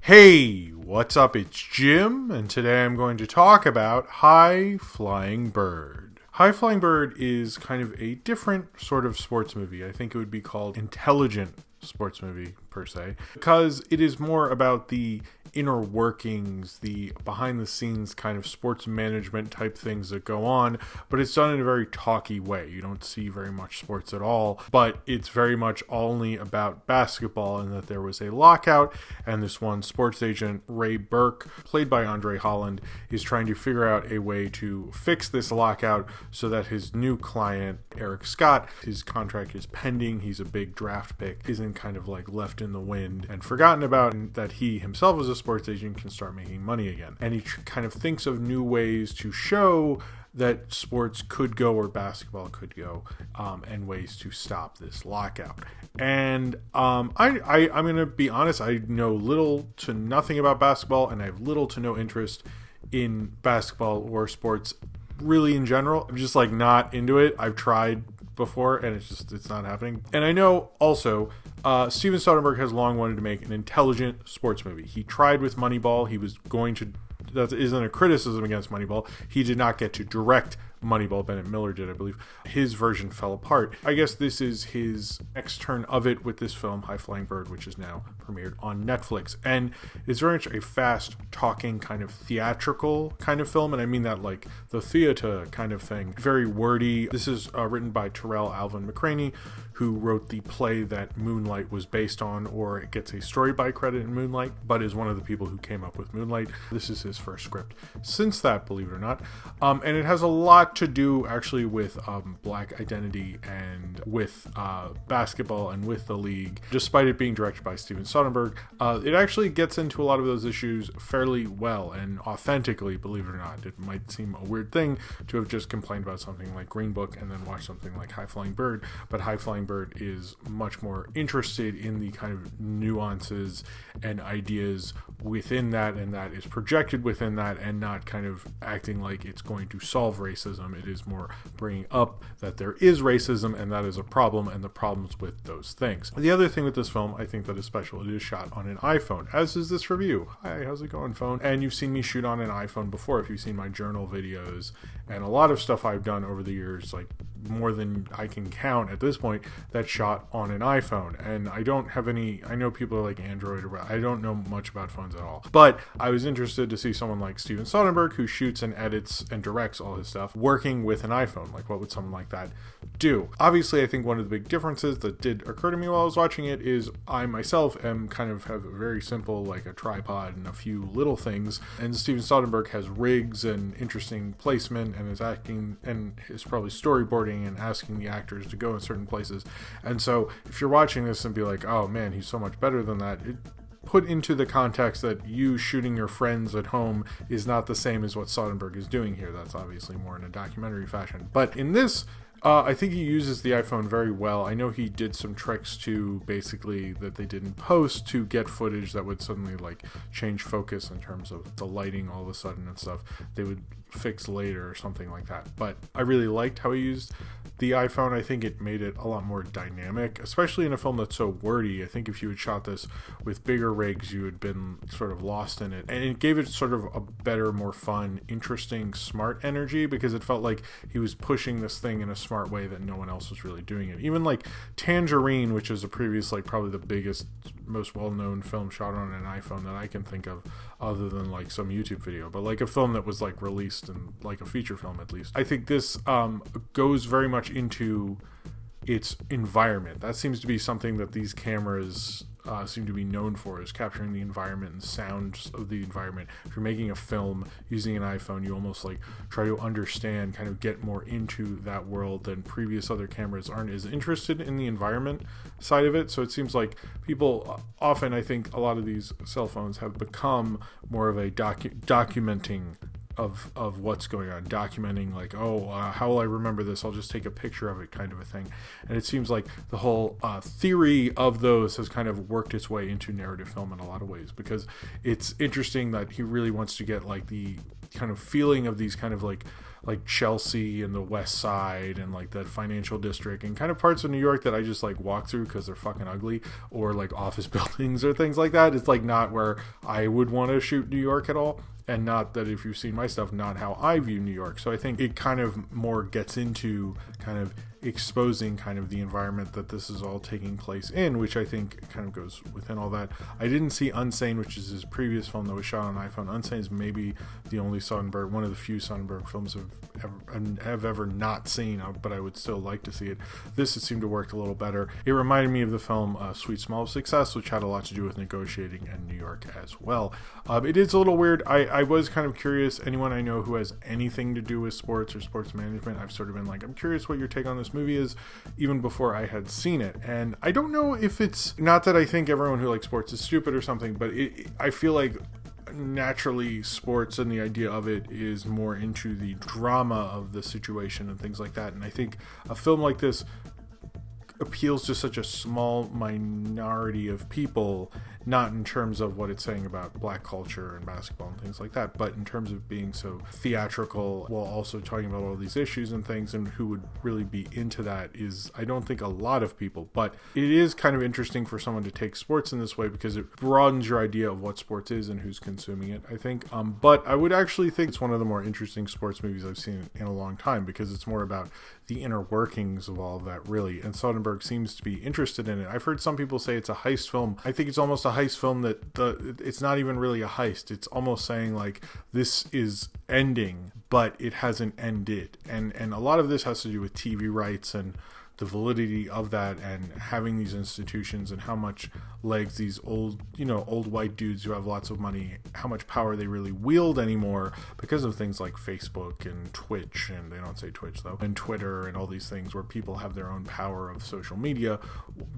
Hey, what's up? It's Jim, and today I'm going to talk about High Flying Bird. High Flying Bird is kind of a different sort of sports movie. I think it would be called intelligent sports movie per se, because it is more about the inner workings, the behind the scenes kind of sports management type things that go on, but it's done in a very talky way. You don't see very much sports at all, but it's very much only about basketball, and that there was a lockout, and this one sports agent, Ray Burke, played by Andre Holland, is trying to figure out a way to fix this lockout so that his new client, Eric Scott, his contract is pending, he's a big draft pick, isn't kind of like left in the wind and forgotten about, and that he himself as a sports agent can start making money again. And he kind of thinks of new ways to show that sports could go, or basketball could go, and ways to stop this lockout. And I'm going to be honest, I know little to nothing about basketball, and I have little to no interest in basketball or sports really in general. I'm just like not into it. I've tried before, and it's not happening. And I know also Steven Soderbergh has long wanted to make an intelligent sports movie. He tried with Moneyball. He was going to, that isn't a criticism against Moneyball, he did not get to direct Moneyball. Bennett Miller did, I believe. His version fell apart. I guess this is his next turn of it with this film, High Flying Bird, which is now premiered on Netflix. And it's very much a fast talking kind of theatrical kind of film, and I mean that like the theater kind of thing. Very wordy. This is written by Terrell Alvin McCraney, who wrote the play that Moonlight was based on, or it gets a story by credit in Moonlight, but is one of the people who came up with Moonlight. This is his first script since that, believe it or not. And it has a lot to do actually with black identity and with basketball and with the league. Despite it being directed by Steven Soderbergh, it actually gets into a lot of those issues fairly well and authentically, believe it or not. It might seem a weird thing to have just complained about something like Green Book and then watch something like High Flying Bird, but High Flying Bird is much more interested in the kind of nuances and ideas within that, and that is projected within that, and not kind of acting like it's going to solve racism. It is more bringing up that there is racism, and that is a problem, and the problems with those things. The other thing with this film, I think that is special, it is shot on an iPhone, as is this review. Hi, how's it going, phone? And you've seen me shoot on an iPhone before if you've seen my journal videos, and a lot of stuff I've done over the years, like more than I can count at this point, that's shot on an iPhone. And I don't have any, I know people are like Android, or I don't know much about phones at all, but I was interested to see someone like Steven Soderbergh, who shoots and edits and directs all his stuff, working with an iPhone. Like, what would someone like that do? Obviously, I think one of the big differences that did occur to me while I was watching it is I myself am kind of have a very simple, like a tripod and a few little things, and Steven Soderbergh has rigs and interesting placement, and is acting and is probably storyboarding and asking the actors to go in certain places. And so if you're watching this and be like, oh man, he's so much better than that, put into the context that you shooting your friends at home is not the same as what Soderbergh is doing here. That's obviously more in a documentary fashion. But in this, I think he uses the iPhone very well. I know he did some tricks to basically that they did in post to get footage that would suddenly like change focus in terms of the lighting all of a sudden and stuff. They would fix later or something like that. But I really liked how he used the iPhone. I think it made it a lot more dynamic, especially in a film that's so wordy. I think if you had shot this with bigger rigs, you had been sort of lost in it. And it gave it sort of a better, more fun, interesting, smart energy, because it felt like he was pushing this thing in a smart way that no one else was really doing it. Even like Tangerine, which is a previous, like probably the biggest, most well-known film shot on an iPhone that I can think of, other than like some YouTube video, but like a film that was like released and like a feature film at least. I think this goes very much into its environment. That seems to be something that these cameras seem to be known for, is capturing the environment and sounds of the environment. If you're making a film using an iPhone, you almost like try to understand, kind of get more into that world than previous other cameras aren't as interested in the environment side of it. So it seems like people often, I think a lot of these cell phones have become more of a documenting of what's going on, documenting like, how will I remember this? I'll just take a picture of it kind of a thing. And it seems like the whole theory of those has kind of worked its way into narrative film in a lot of ways, because it's interesting that he really wants to get like the kind of feeling of these kind of like like Chelsea and the West Side and like that financial district and kind of parts of New York that I just like walk through because they're fucking ugly, or like office buildings or things like that. It's like not where I would want to shoot New York at all. And not that, if you've seen my stuff, not how I view New York. So I think it kind of more gets into kind of exposing kind of the environment that this is all taking place in, which I think kind of goes within all that. I didn't see Unsane, which is his previous film that was shot on iPhone. Unsane is maybe the only Soderbergh, one of the few Soderbergh films I've ever not seen, but I would still like to see it. This, it seemed to work a little better. It reminded me of the film Sweet Smell of Success, which had a lot to do with negotiating in New York as well. It is a little weird. I was kind of curious. Anyone I know who has anything to do with sports or sports management, I've sort of been like, I'm curious what your take on this movie is, even before I had seen it. And I don't know if it's, not that I think everyone who likes sports is stupid or something, but I feel like naturally sports and the idea of it is more into the drama of the situation and things like that. And I think a film like this appeals to such a small minority of people, not in terms of what it's saying about black culture and basketball and things like that, but in terms of being so theatrical while also talking about all these issues and things, and who would really be into that is, I don't think, a lot of people. But it is kind of interesting for someone to take sports in this way because it broadens your idea of what sports is and who's consuming it, I think. But I would actually think it's one of the more interesting sports movies I've seen in a long time, because it's more about the inner workings of all of that, really. And Soderbergh seems to be interested in it. I've heard some people say it's a heist film. I think it's almost a heist film that it's not even really a heist. It's almost saying like, this is ending, but it hasn't ended. And a lot of this has to do with TV rights and the validity of that, and having these institutions and how much legs these old white dudes who have lots of money, how much power they really wield anymore because of things like Facebook and Twitch, and they don't say Twitch though, and Twitter and all these things where people have their own power of social media.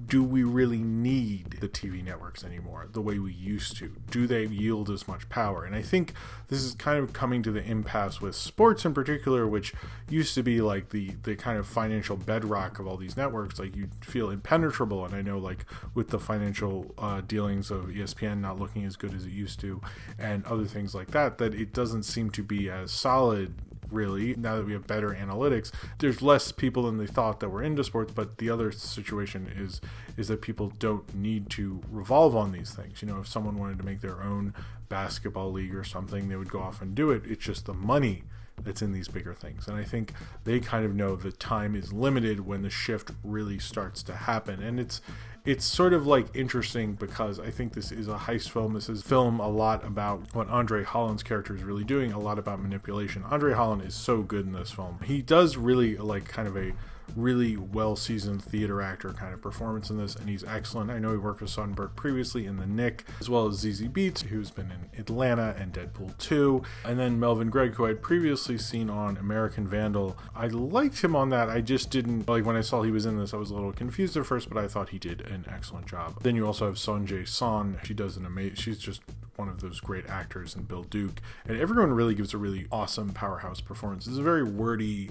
Do we really need the TV networks anymore the way we used to? Do they yield as much power? And I think this is kind of coming to the impasse with sports in particular, which used to be like the kind of financial bedrock of all these networks. Like, you feel impenetrable. And I know, like, with the financial dealings of ESPN not looking as good as it used to, and other things like that, that it doesn't seem to be as solid, really. Now that we have better analytics, there's less people than they thought that were into sports. But the other situation is that people don't need to revolve on these things. If someone wanted to make their own basketball league or something, they would go off and do it. It's just the money that's in these bigger things. And I think they kind of know that time is limited when the shift really starts to happen. And it's sort of like interesting, because I think this is a heist film. This is film a lot about what Andre Holland's character is really doing, a lot about manipulation. Andre Holland is so good in this film. He does really like kind of a really well-seasoned theater actor kind of performance in this, and he's excellent. I know he worked with Soderbergh previously in The Knick, as well as Zazie Beetz, who's been in Atlanta and Deadpool 2, and then Melvin Gregg, who I'd previously seen on American Vandal. I liked him on that. I just didn't, like, when I saw he was in this, I was a little confused at first, but I thought he did an excellent job. Then you also have Sonjay Son. She does she's just one of those great actors, and Bill Duke, and everyone really gives a really awesome powerhouse performance. It's a very wordy,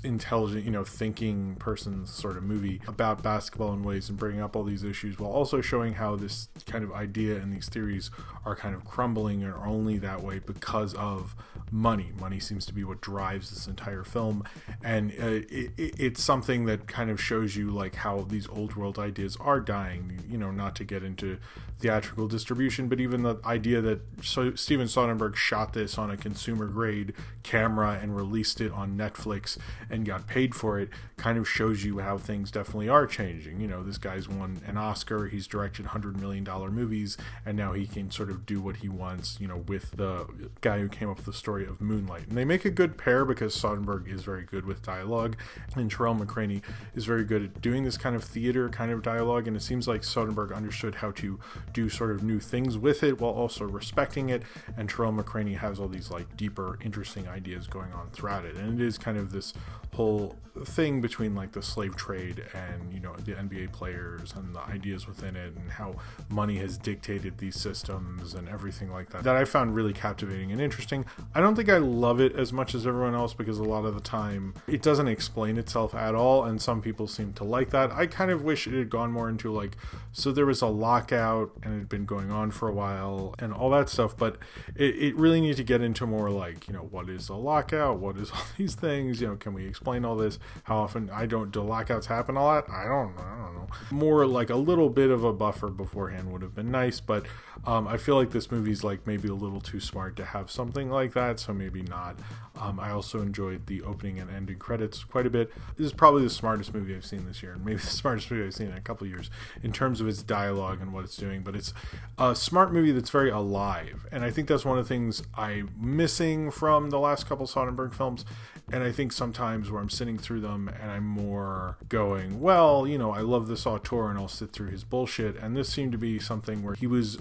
intelligent, thinking person's sort of movie about basketball in ways, and bringing up all these issues while also showing how this kind of idea and these theories are kind of crumbling, and are only that way because of money. Money seems to be what drives this entire film, and it's something that kind of shows you like how these old world ideas are dying. Not to get into theatrical distribution, but even the idea that Steven Soderbergh shot this on a consumer grade camera and released it on Netflix and got paid for it kind of shows you how things definitely are changing. This guy's won an Oscar, he's directed $100 million movies, and now he can sort of do what he wants, with the guy who came up with the story of Moonlight. And they make a good pair because Soderbergh is very good with dialogue, and Terrell McCraney is very good at doing this kind of theater kind of dialogue, and it seems like Soderbergh understood how to do sort of new things with it while also respecting it, and Terrell McCraney has all these like deeper, interesting ideas going on throughout it. And it is kind of this this whole thing between like the slave trade and, you know, the NBA players and the ideas within it, and how money has dictated these systems and everything like that I found really captivating and interesting. I don't think I love it as much as everyone else, because a lot of the time it doesn't explain itself at all, and some people seem to like that. I kind of wish it had gone more into like, so there was a lockout and it had been going on for a while and all that stuff, but it really needed to get into more like, you know, what is a lockout, what is all these things, you know, can we explain all this, how often do lockouts happen a lot? I don't know. More like a little bit of a buffer beforehand would have been nice, but I feel like this movie's like maybe a little too smart to have something like that, so maybe not. I also enjoyed the opening and ending credits quite a bit. This is probably the smartest movie I've seen this year, and maybe the smartest movie I've seen in a couple of years in terms of its dialogue and what it's doing, but it's a smart movie that's very alive, and I think that's one of the things I'm missing from the last couple Soderbergh films. And I think sometimes where I'm sitting through them and I'm more going, well, you know, I love this auteur and I'll sit through his bullshit, and this seemed to be something where he was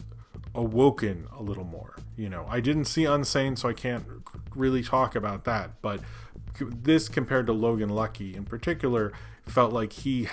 awoken a little more. You know, I didn't see Unsane, so I can't really talk about that, but this, compared to Logan Lucky in particular, felt like he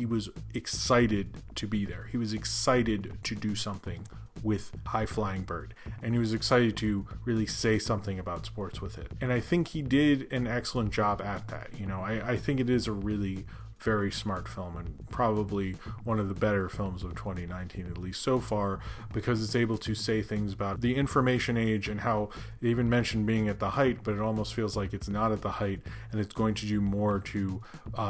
was excited to be there. He was excited to do something with High Flying Bird, and he was excited to really say something about sports with it, and I think he did an excellent job at that. You know, I think it is a really very smart film, and probably one of the better films of 2019, at least so far, because it's able to say things about the information age and how they even mentioned being at the height, but it almost feels like it's not at the height, and it's going to do more to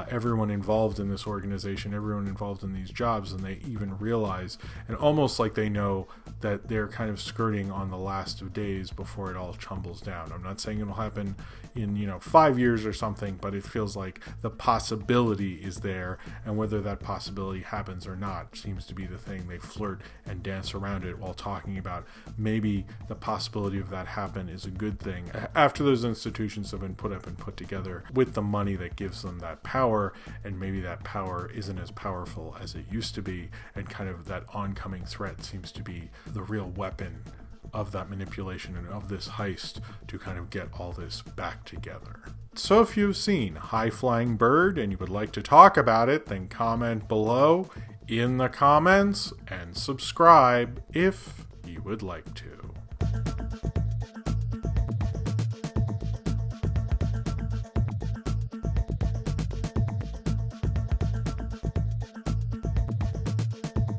everyone involved in this organization, everyone involved in these jobs than they even realize, and almost like they know that they're kind of skirting on the last of days before it all tumbles down. I'm not saying it'll happen in, you know, 5 years or something, but it feels like the possibility is there, and whether that possibility happens or not seems to be the thing. They flirt and dance around it while talking about maybe the possibility of that happen is a good thing after those institutions have been put up and put together with the money that gives them that power, and maybe that power isn't as powerful as it used to be, and kind of that oncoming threat seems to be the real weapon of that manipulation and of this heist to kind of get all this back together. So if you've seen High Flying Bird and you would like to talk about it, then comment below in the comments and subscribe if you would like to.